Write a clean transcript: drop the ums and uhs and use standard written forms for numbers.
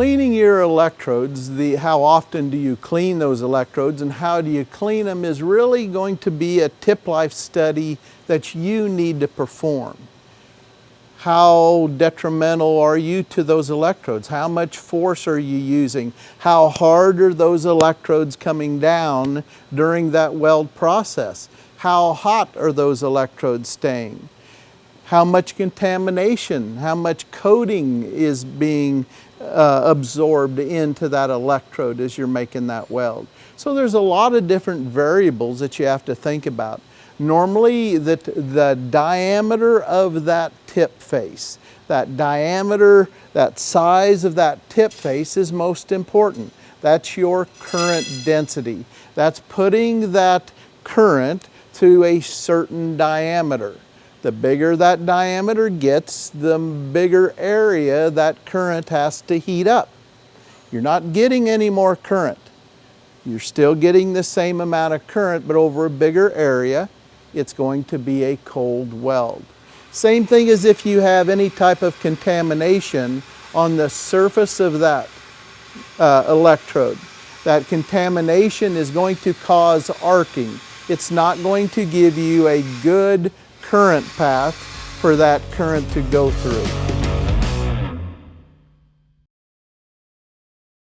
Cleaning your electrodes, how often do you clean those electrodes and how do you clean them is really going to be a tip life study that you need to perform. How detrimental are you to those electrodes? How much force are you using? How hard are those electrodes coming down during that weld process? How hot are those electrodes staying? How much contamination, how much coating is being absorbed into that electrode as you're making that weld. So there's a lot of different variables that you have to think about. Normally the diameter of that tip face, that diameter, that size of that tip face is most important. That's your current density. That's putting that current to a certain diameter. The bigger that diameter gets, the bigger area that current has to heat up. You're not getting any more current. You're still getting the same amount of current, but over a bigger area, it's going to be a cold weld. Same thing as if you have any type of contamination on the surface of that electrode. That contamination is going to cause arcing. It's not going to give you a good current path for that current to go through.